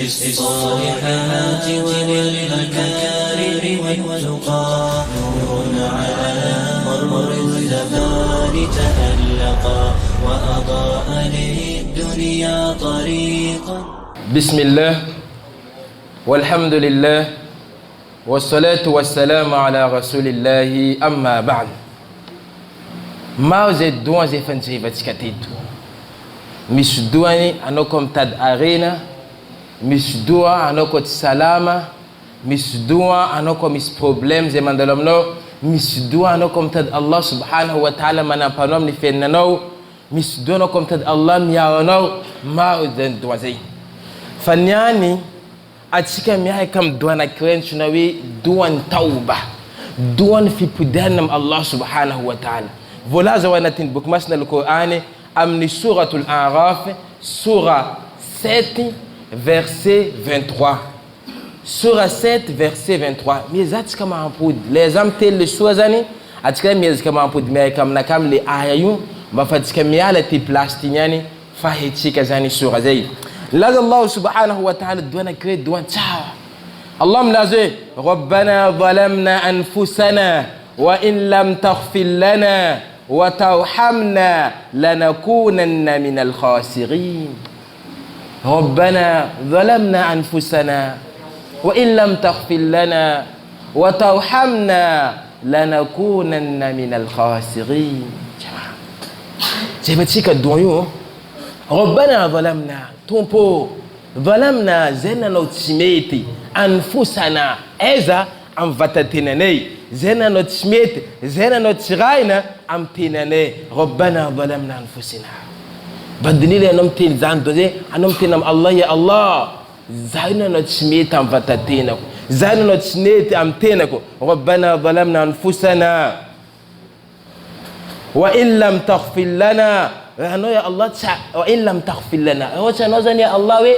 بالصالحات وللمكارم والتقى نور على مر الزمان تألقا وأضاء للدنيا طريقا. بسم الله والحمد لله والصلاة والسلام على رسول الله أما بعد. ما زد دوان زفن زيفتكتيتو مش دواني أنكم تد أرينا مش دوا أنكم سلامة مش دوا أنكم مش problem زي ما ندلمنو مش دوا أنكم تد الله سبحانه وتعالى ما نبانم نفننو مش دوا أنكم تد الله مياونو ما زد دوان زي فنياني أتشكى مياه كم دوان أكرين شنوي دوان توبة دوان في بدانم الله سبحانه وتعالى. Voilà zawanatin bukmasna al-Qur'an amni suratul A'raf surah 7 verset 23. Surah 7 verset 23. Miezati kama ampud les amtel suazani atika miez kama ampud miya kam nakam li ayayu mafatika miala ti plastinyani fahitika zani surah zay. Laza Allah subhanahu wa ta'ala duana kre duan cha. Allah mlaze Rabbana zalamna anfusana wa in lam taghfir lana وترحمنا لنكونن من الخاسرين. ربنا ظلمنا أنفسنا وإن لم تغفر لنا وترحمنا لنكونن من الخاسرين. جبتك الدعوة ربنا ظلمنا تومبو ظلمنا زنا نوتشميتي أنفسنا إذا أنفتتنني زنا نوتشميت زنا نوتشغاينا أم تيناني ربنا ظلمنا أنفسنا بدني لي أنم تين زان دوزي أنم تينام الله يا الله زاينا نوتشميت أم فتاتينكو زاينا نوتشميت أم تينكو ربنا ظلمنا أنفسنا وإن لم تغفر لنا يا الله وإن لم تغفر لنا هو تنوزن يا الله وي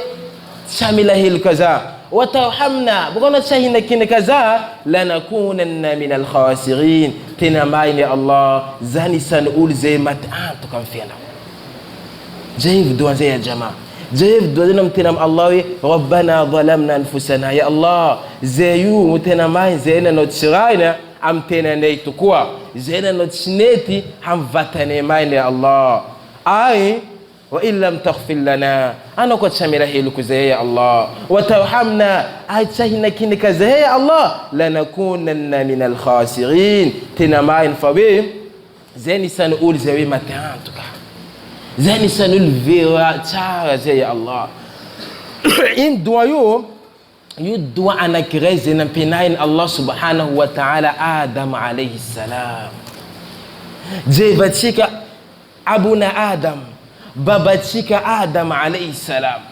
شامله الكذا وترحمنا بقولنا شاهينا كنا كذا لنكونن من الخاسرين. تنامين يا الله زاني سنقول زي ما أنتو كان فينا جايف دوان زي يا جماعة جايف دوان تنام الله ربنا ظلمنا أنفسنا يا الله زيو تنامين زينا نتشراينا أم تناني تكوا زينا نتشنيتي هم فتني مين يا الله أي وإن لم تغفر لنا أنا قد شمره لك زي يا الله وترحمنا أتشهنا كنك زي يا الله لنكونن من الخاسرين. تنامين فبي زي سنقول زي ما تانتك زي سنقول فيرا تارا زي يا الله إن دعيو يدعو أنا كريزنا بناين الله سبحانه وتعالى آدم عليه السلام زي بتشيك أبونا آدم babatika Adam alayhi salam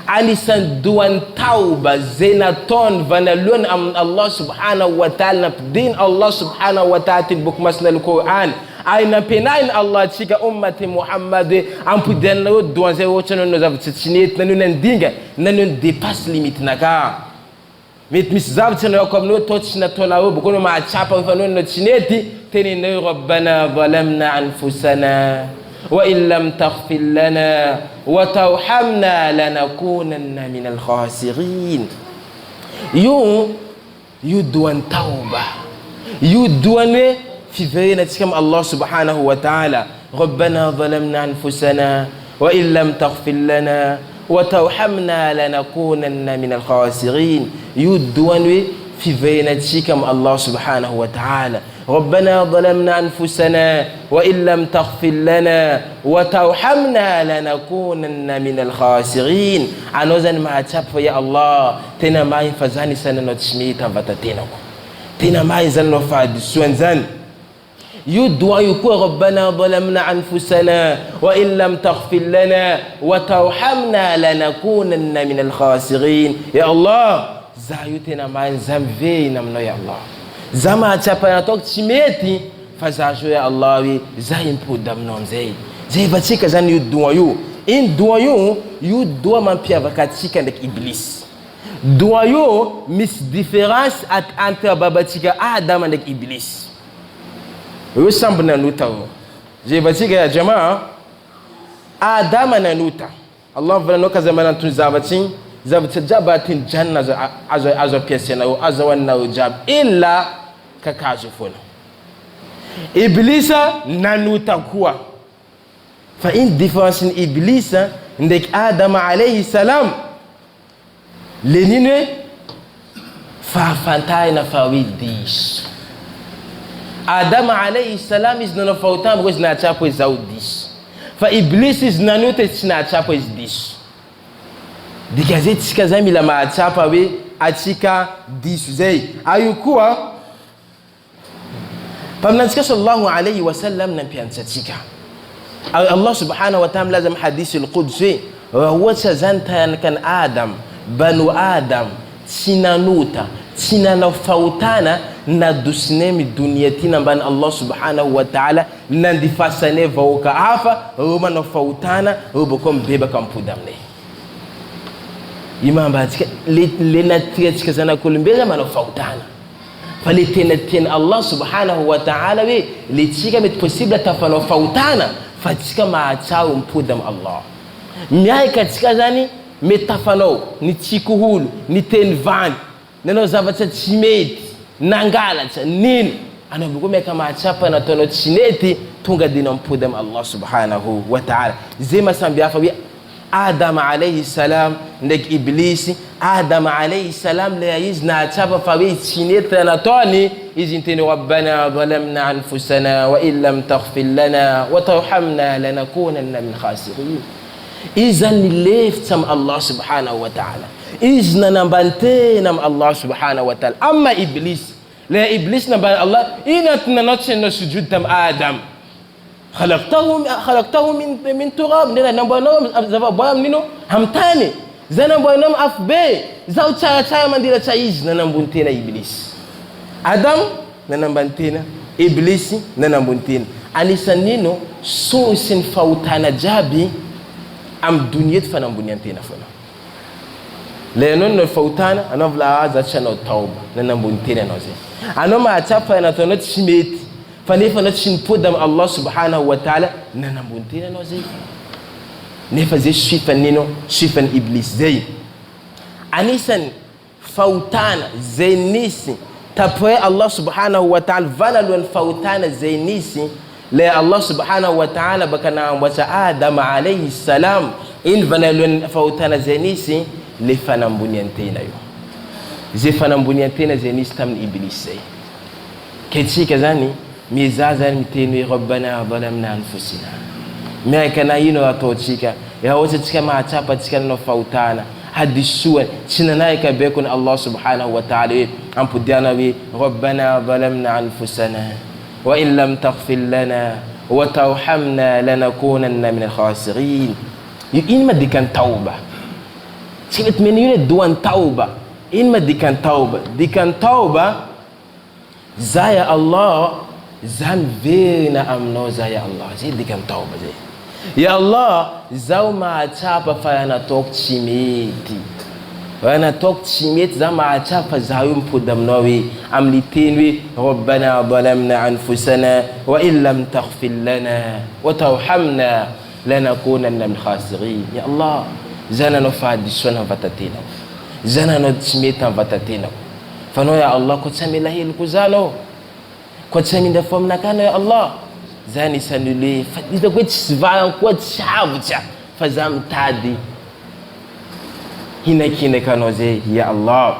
alisan duan tauba zena ton vanalun am Allah subhanahu wa ta'ala din Allah subhanahu wa ta'ala bukmasna al-Qur'an aina penain Allah chika ummati Muhammad ampudan duan ze wochano no zavtsinit nanu ndinga nanu dépasse limite naka mit misavtsana comme no tochna tonawo bukono ma chapa fano no chineti teni no rabbana zalamna anfusana وإن لم تغفر لنا وترحمنا لنكونن من الخاسرين. يدوان توبة يدوان في فينتكم الله سبحانه وتعالى ربنا ظلمنا أنفسنا وإن لم تغفر لنا وترحمنا لنكونن من الخاسرين. يدوان في فينتكم الله سبحانه وتعالى ربنا ظلمنا أنفسنا وإن لم تغفر لنا وترحمنا لنكونن من الخاسرين. أنوزن ما تشاف يا الله تنا ما ينفزاني سنة نتشميت فتاتينكو تنا ما ينزل نفاد سوانزان يدعو يقول ربنا ظلمنا أنفسنا وإن لم تغفر لنا وترحمنا لنكونن من الخاسرين. يا الله زايوتنا ما ينزل فينا من يا الله zama chapa na tok chimeti fazajo ya Allah wi zaim podam nom zai zai batika zan yu duayu in duayu yu dua man pia vakatika ndek iblis duayu mis différence at entre babatika Adam ndek iblis yu sambna nutawo zai batika ya jamaa Adam na nuta Allah vana noka zamana tunzabatin zavatra jiaby atin'ny janna azo ampiasainao, azo hoaninao jiaby illa kakazo foana. Iblisa nanota koa. Fa iny différence-ny Iblisa ndraiky Adama alayhi salam, le nino hoe fahafantarina fa hoe diso. Adama alayhi salam izy nanao fahotana izy nahatrapo hoe zao diso. Fa Iblis izy nanota izy tsy nahatrapo izy diso. Dika zay tsika zay mila mahatsapa hoe atsika diso zay. Ayo koa paminantsika sallallahu alayhi wa sallam nampianatra atsika. Allah subhanahu wa ta'ala lazim hadith al-Qudsi ohatra zany tanakan Adam, banu Adam tsy nanota, tsy nanao fahotana nadosine mi dunia ty nambany Allah subhanahu wa ta'ala nandifasane vahoaka hafa ro manao fahotana ro boko mibebaka ampody aminay. Imamba atsika le natiratsika zanak'olombelona manao fahotana. Fa le tena Allah subhanahu wa ta'ala hoe le tsika mety possible tafanao fahotana fa tsika mahatsaro mipody am Allah. Miaika tsika zany mety tafanao ny tsikoholo, ny teny vany, nanao zavatra tsy mety, nangalatra, nino. Anao boko miaika mahatsapa nataonao tsy nety tonga dina mipody am Allah subhanahu wa ta'ala. Zay mahasambihafa hoe Adama alayhi salam ndraiky Iblisi. Adama alayhi salam le izy nahatsapa fa hoe tsy nety nataony izy inteny rabbana zalamna anfusana wa in lam taghfir lana wa tarhamna lanakunanna min khasirin. Izy zany nilefitra am Allah subhanahu wa ta'ala, izy nanambantena am Allah subhanahu wa ta'ala. Amma Iblis, le Iblis nambany Allah ina nanao tsy nanao sujud tam Adam. خلقته من تراب nena namboanao zavaboary amin'ino amtany, zay namboanao afbe zao tsaratsara mandilatsa izy nanambony tena Iblis. Adam nanambany tena, Iblis nanambony tena. Anisan'ino source ny fahotana jiaby am dunia eto fanambonian tena foana. Le anao no fahotana anao vla aza anao tauba nanambony tena anao zay. Anao mahatsapa nataonao tsy mety fa nefa anao tsy nipody am Allah subhanahu wa ta'ala nanambony tena anao zay. Nefa zay sifan'ino sifan'ny Iblis zay. Anisan'ny fahotana zay nisy tapoe Allah subhanahu wa ta'ala vanalohan'ny fahotana zay nisy le Allah subhanahu wa ta'ala baka naamboatra Adama alayhi salam, iny vanalohan'ny fahotana zay nisy le fanambonian-tena io. Zay fanambonian-tena zay nisy tamin'ny Iblis zay. Ketsika zany miza zany miteny hoe rabbana zalamna anfusina. Miaika na ino ataotsika ohatra tsika mahatsapa tsika nanao fahotana hadisoany tsy nanahika bekony Allah subhanahu wa ta'ala hoe ampodiana hoe rabbana zalamna anfusana wa in lam taghfir lana wa tarhamna lanakunanna min al-khasirin. Iny madikan tauba. Tsika mety mena io doan tauba. Iny madikan tauba. Dikan tauba za ya Allah zany verina aminao za ya Allah. Zay dikan tauba zay. Ya Allah, zao mahatsapa fa nataoko tsy mety. Nataoko tsy mety za mahatsapa za io mipody aminao hoe amin'ny teny hoe rabbana zalamna anfusana wa in lam taghfir lana wa tarhamna lanakunanna min khasirin. Ya Allah, za nanao fahadisoana vatatenako, za nanao tsy mety am vatatenako. Fa anao ya Allah ko tsy mila heloko za anao, ko tsy mindra fo aminakana ya Allah. Zany isan'ile fa hitako hoe tsy varany koa tsy avotra fa za mitady hinakinaka anao zay ya Allah.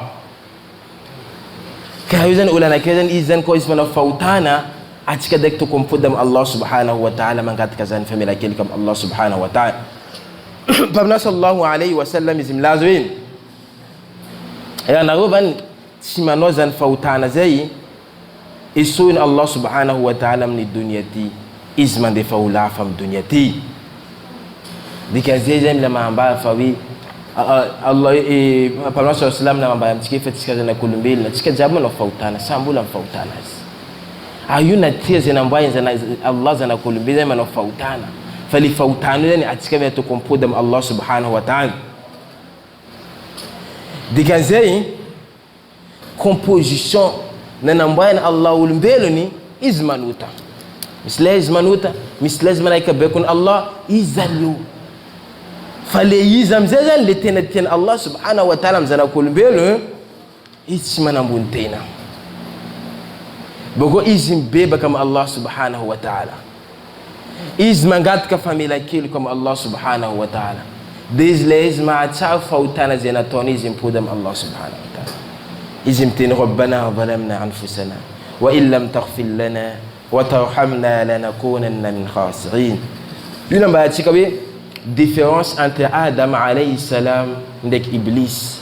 Ka io zany olanakay zany izy zany koa izy manao fahotana atsika daiky tokony mipody am Allah subhanahu wa ta'ala mangataka zany famelakelika am Allah subhanahu wa ta'ala. Pamina sallallahu alayhi wa sallam izy milaza hoe anareo zany tsy manao zany fahotana zay isoiny Allah subhanahu wa ta'ala amin'ny dunia ty, izy mandefa olo hafa amin'ny dunia ty. Dika zay zay mila mahambara fa hoe Allah pamina sallallahu sallam na mahambara amitsika fa tsika zanak'olombelona tsika jiaby manao fahotana, samby olo amin'ny fahotana azy. Io natira zay namboariny Allah zanak'olombelona zay manao fahotana. Fa le fahotana io zany atsika mila tokony mipody am Allah subhanahu wa ta'ala. Dika zay composition nanamboariny Allah olombelony izy manota. Misy le izy manota, misy le izy manaika bekony Allah izy zany io. فليز مزازن لتنتين الله سبحانه وتعالى مزانا كل بيلو إسمنا منتينا بقو إزم بيبا كم الله سبحانه وتعالى إزم قد كفاميلا كيل كم الله سبحانه وتعالى ديز ليز ما تعرف فوتانا زينا توني إزم بودم الله سبحانه وتعالى إزم تين ربنا ظلمنا أنفسنا وإن لم تغفر لنا وترحمنا لنكونن من خاسرين لنا بعد شكوى différence entre Adam alayhi salam et Iblis.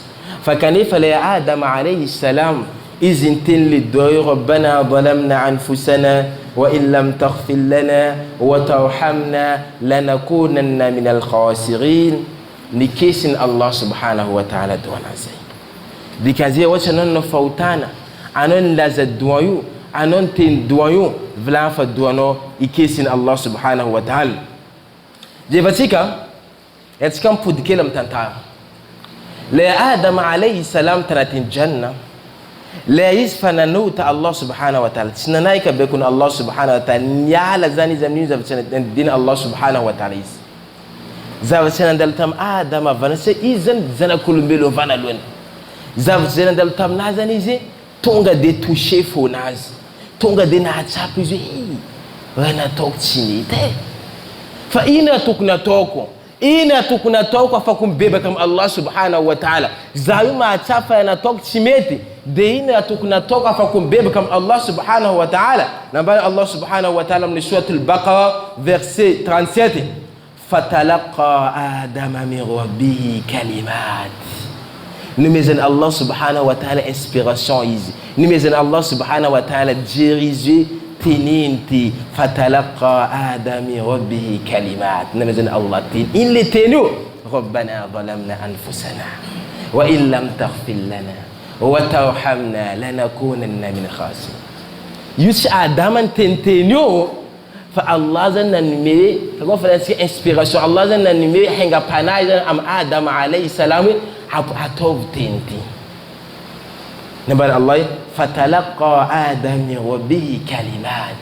فكان فلا آدم عليه السلام إذن للدعاء ربنا ظلمنا أنفسنا وإن لم تغفر لنا وترحمنا لنكونن من الخاسرين نكيسن الله سبحانه وتعالى دوانا زي دي كان زي وشنون نفوتانا أنون لازد دعايو أنون تين دعايو فلان فدوانو يكيسن الله سبحانه وتعالى جيبتيكا يتكلم بود كلام تنتار لا آدم عليه السلام تنتين جنة لا يسفنا نوت الله سبحانه وتعالى سننايك بيكون الله سبحانه وتعالى نيالا زاني زمنين زبتنا دين الله سبحانه وتعالى زبتنا دلتم آدم فنسي إذن زنا كل ميلو فانا لون زبتنا دلتم نازني زي تونغا دي توشي فوناز تونغا دي ناتشابي زي وانا توك تشيني فإنا تكنا توكو إنا تكنا توكو فكم بيبكم الله سبحانه وتعالى زايو ما تشافا أنا توك تشميتي دينا تكنا توكو فكم بيبكم الله سبحانه وتعالى نبأ الله سبحانه وتعالى من سورة البقرة verset 37 فتلقى آدم من ربه كلمات نمزن الله سبحانه وتعالى inspiration easy نمزن الله سبحانه وتعالى diriger تنينتي فتلقى آدم ربه كلمات نمزن الله تين إن لتنو ربنا ظلمنا أنفسنا وإن لم تغفر لنا وترحمنا لنكونن من الخاسرين يوش آدم تنتنيو فالله زن نمي فقال فلانسي inspiration الله زن نمي حينغا باناي أم آدم عليه السلام هتوب تنتي نبال الله فتلقى آدم ربه كلمات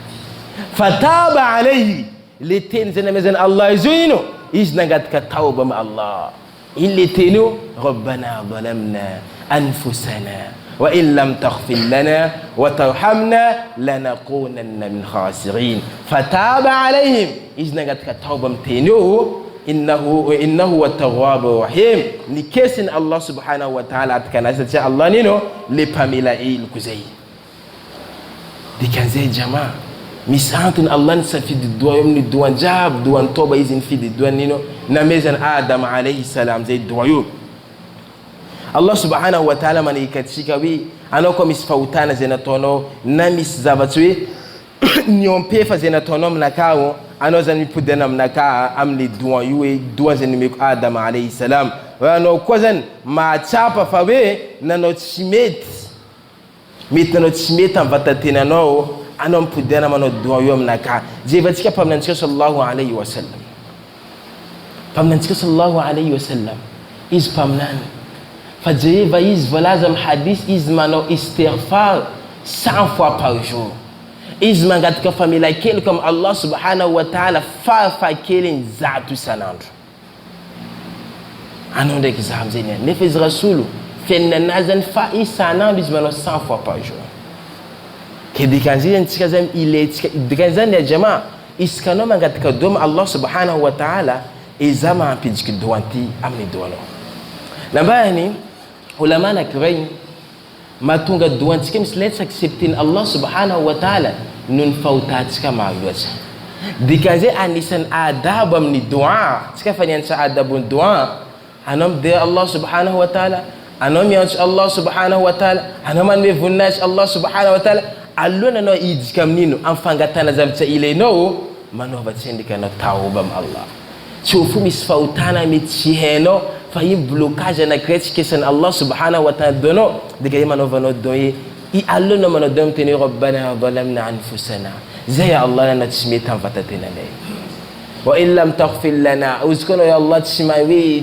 فتاب عليه لتنزل مزن الله يزينه إذن قد كتوب مع الله اللي تنو ربنا ظلمنا أنفسنا وإن لم تغفر لنا وترحمنا لنكونن من خاسرين فتاب عليهم إذن قد كتوب تنو إنه هو التواب الرحيم نكسن الله سبحانه وتعالى أتكنس الله نينو لباميلا إيل كوزي دي كان زي جماعة مسانتن الله نسفيد الدواء يوم الدواء جاب دواء توبة إذن في الدواء نينو نميزن آدم عليه السلام زي الدواء يوم الله سبحانه وتعالى من يكتشيكوي أنا كم إسفوتانا زينتونو نميس زابتوي نيوم بيفا زينتونو منكاو أنا زني بدنا منكا أملي دوان يوي دوان زني ميك آدم عليه السلام وأنا كوزن ما تشابا فبي نانو تشميت ميت نانو تشميت أم فتاتينا نو أنا بدنا منو دوان يوم منكا جيبتك فمنتك صلى الله عليه وسلم فمنتك صلى الله عليه وسلم إز فمنان فجيب إز فلازم حديث إز منو استغفار 100 fois par jour إزمان قد كفامي لايكيلكم الله سبحانه وتعالى فا كيلين زعتو سناندو أنا ديك زعم زيني نفذ رسوله فإن نازن فا إساناندو إزمانو 100 fois par jour كدي كان زين تكازم إلي تكازم يا جماعة إسكانو من قد كدوم الله سبحانه وتعالى إزاما بيجك دوانتي أمني دوانو نباني علماء نكرين ما تونغا دوانتي كم سلتس accepting الله سبحانه وتعالى نون فوتاتك مع الوجه دي كازي أنيسان آداب من الدعاء تكفني أنت آداب الدعاء أنام دي الله سبحانه وتعالى أنام يانش الله سبحانه وتعالى أنام أن يفناش الله سبحانه وتعالى ألونا نو إيجكم نينو أنفانغتانا زبتا إلينو ما نو بتشندك نو تاوبام الله شوفوا مسفوتانا متشيهنو فهي بلوكاج أنا كريتش كيسن الله سبحانه وتعالى دونو دقيقة ما نوفنو دوي يقالونا ما ندوم تاني ربنا ظلمنا أنفسنا زي الله لنا تسميتها فتاتنا لي وإن لم تغفر لنا أذكرنا يا الله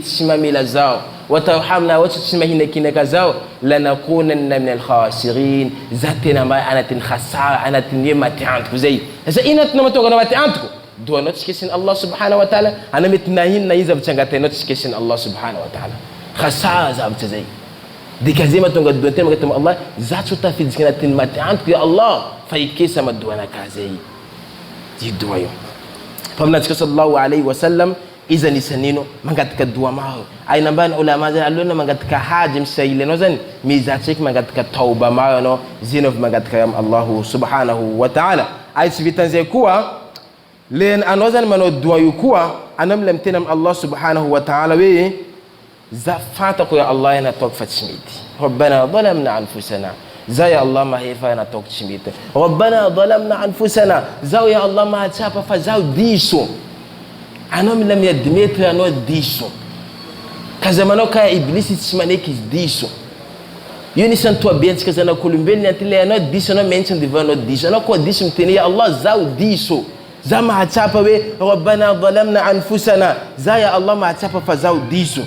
تسمى ميلازاو وترحمنا وتسمى هنا كنا كزاو لنكونن من الخاسرين ذاتنا ما أنا تنخسار أنا تنيم ما تعانتكو زي إذا إنا تنمتوغ أنا ما تعانتكو dua not esquecendo Allah subhanahu wa ta'ala ana mitnahin na iza mchangata not esquecendo Allah subhanahu wa ta'ala khasaza mtazai dikazima tunga dua tena kama Allah zatu tafidikana tin mat'ant ya Allah faikisa madua na kazi hii dua yo famna sallallahu alayhi wasallam iza ni sanino mangatika dua mao aina bana ulama za alona mangatika hajim sayle no zan mizachik mangatika tauba mao no zino mangatika ya Allah subhanahu wa ta'ala ay sivitanze kuwa len anozan mano dua yukuwa anamlam tenam Allah subhanahu wa ta'ala we zafata ko ya Allah yana tokfat shmiti rabbana zalamna anfusana za ya Allah ma hefa yana tok shmiti rabbana zalamna anfusana za ya Allah ma chapa fa za diso anom lam yadmetu ano diso kazamano ka iblisi tsimane ki diso yoni santo abiet kazana kulumbeni atile ano diso no mention divano diso no ko diso mteni ya Allah za diso za ma chapa we rabbana zalamna anfusana za ya Allah ma chapa fa za diso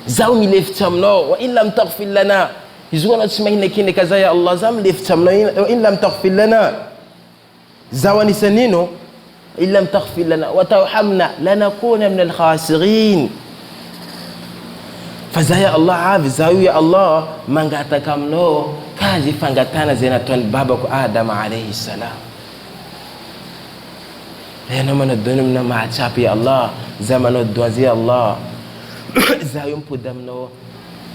za mi leftamno wa in lam taghfir lana yizwana tsimane kine kaza ya Allah za mi leftamno wa in lam taghfir lana za wani sanino إن لم تغفر لنا وترحمنا لنكون من الخاسرين فزايا الله عارف زاوية الله من قاتكمنو كاجي فانقاتانا زينتون بابك آدم عليه السلام لأنه من الدنيا مع تشابي الله زمن الدوازي الله زايم بدمنو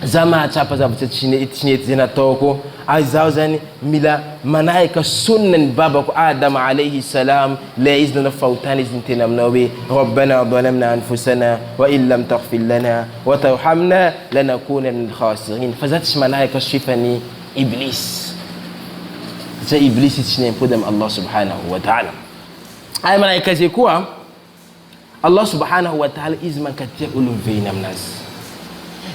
zama chapa za tshine zina toko aizawzani mila malaika sunnan baba ku adam alayhi salam la izna fautani zintina mnawi rabbana zalamna anfusana wa in lam taghfir lana wa tarhamna lanakuna min khasirin fazat malaika shifani iblis za iblis tshine podam Allah subhanahu wa ta'ala ay malaika zikuwa Allah subhanahu wa ta'ala izman katia ulum veina mnas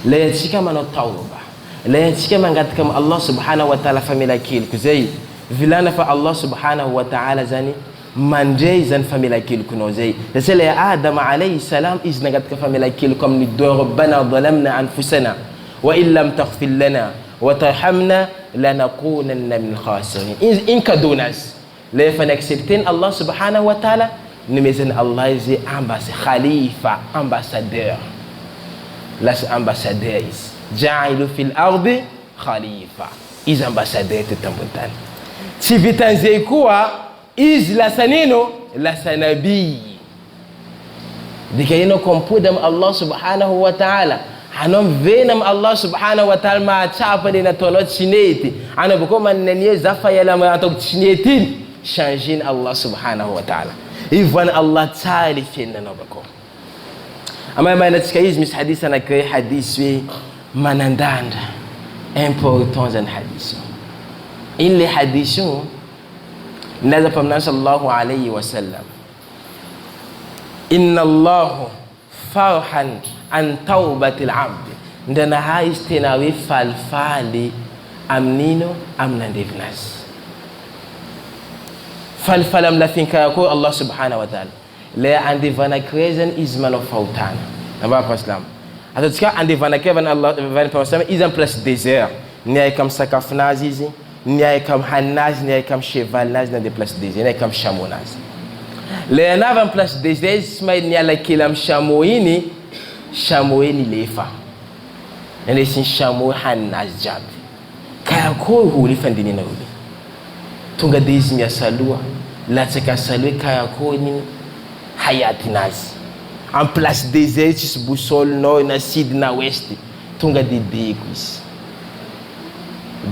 la yatika mano tauba la yatika mangat kama Allah subhanahu wa ta'ala famila kil kuzai vilana fa Allah subhanahu wa ta'ala zani manje zan famila kil kuno zai dasala ya adam alayhi salam izna gat ka famila kil kam ni do rabbana zalamna anfusana wa in lam taghfir lana wa tarhamna lanakunanna min khasirin in kadunas la yafan accepter Allah subhanahu wa ta'ala nimezan Allah zai khalifa ambassadeur las ambassadeurs jailu fil ardi khalifa iz ambassadeurs tambutan chivitanze kuwa iz la sanino la sanabi dikayno kompudam Allah subhanahu wa ta'ala hanom venam Allah subhanahu wa ta'ala ma chapa de na tonot chineti ana bukoma nenie zafa yala ma atok chinetin changin Allah subhanahu wa ta'ala ivan Allah ta'ala finna nobako ama maana tsikaizi mis hadisa na kre hadisi manandanda important an hadisi ile hadisi naza pamna sallallahu alayhi wasallam inna Allah farhan an tawbati al-abd ndana haistina wi falfali amnino amnandivnas falfalam la finka ko Allah subhanahu wa ta'ala la andi vana krezen izman of fautana naba paslam atatika andi vana kevan Allah vana paslam izan plus désert ni ay kam sakafnazizi ni ay kam hannaz ni ay kam chevalnaz na de plus désert ni ay kam chamonaz le navan plus désert smay ni ala kilam chamoini chamoini lefa ele sin chamo hannaz jab kaya ko huli fandini na huli tunga dezi ya salua la tsaka salue kaya ko ni hayati nazi en place désert ci boussole no na sud na west tunga de dekus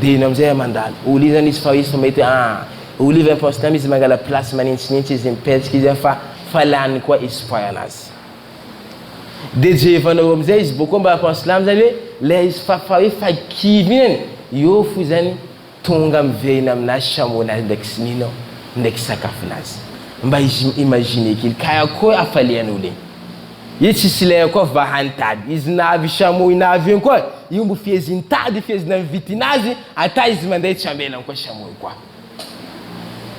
de namze mandal uliza ni sfawis famete uliva postami zimagala place maninchi zimpet ki fa falan kwa isfayanas DJ vano mzee bokomba kwa islam zale les fafawi fakivin yo fuzani tunga mveina mnashamona ndexnino ndexakafnas mba imagine qu'il kaya ko afalian ule yichi sile ko vahantad izna avishamu ina avien ko yumbu fiez intad fiez na vitinazi ata izmande chambela ko shamu kwa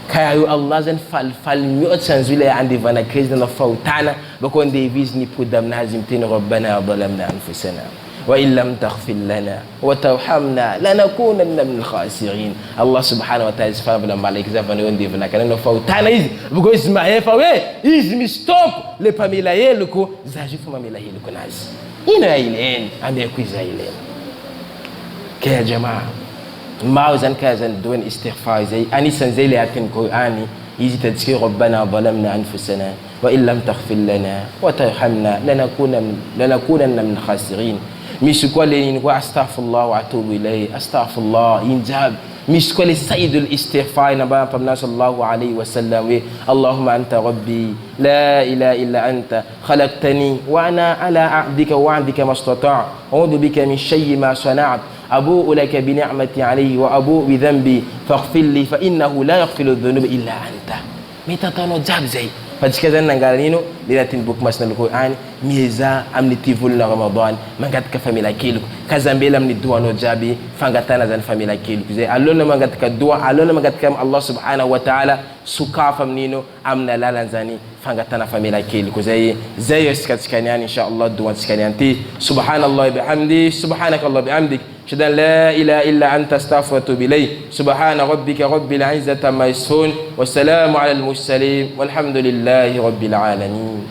kaya yu Allah zan fal mi otsanzule andi vana kriz na fautana bako ndevis ni pudam nazim tin rabbana zalamna anfusana وإن لم تغفر لنا وترحمنا لنكونن من الخاسرين. Allah subhanahu wa ta'ala sifana vile malaika zafanya ndio ndivyo na kana fautana hizi bugo ismaye fawe hizi mi stop le pamila yeluko zajifu mamila yeluko nazi ina ile amekuiza ile kaya jamaa mauzan kazan dun istighfar zai ani sanzili akin qur'ani يجي تذكير ربنا ظلمنا أنفسنا وإن لم تغفر لنا وترحمنا لنكونن من الخاسرين. مش كل أستغفر الله وأتوب إليه أستغفر الله ينجاب مش كل سيد الاستغفار نبأ فمنا صلى الله عليه وسلم اللهم أنت ربي لا إله إلا أنت خلقتني وأنا على عهدك ووعدك ما استطعت أعوذ بك من شيء ما صنعت أبوء لك بنعمتي عليه وأبوء بذنبي فاغفر لي فإنه لا يغفر الذنوب إلا أنت. متى تنجاب زي فاتكذا نقالينو ليلة بوك مسنا القرآن ميزا أمنتيفول رمضان من قد كفاميلا كيلو كزامبيلا من الدعاء نجابي فانغتانا زان فاميلا كيلو زي ألونا من قد كدعاء ألونا من قد كم الله سبحانه وتعالى سكافا منينو أمنا لا زاني فانغتانا فاميلا كيلو زي يسكتكنيان إن شاء الله الدعاء تسكنيان تي سبحان الله بحمدي سبحانك الله بحمدك أشهد أن لا إله إلا أنت أستغفرك وأتوب إليك سبحان ربك رب العزة عما يصفون والسلام على المرسلين والحمد لله رب العالمين.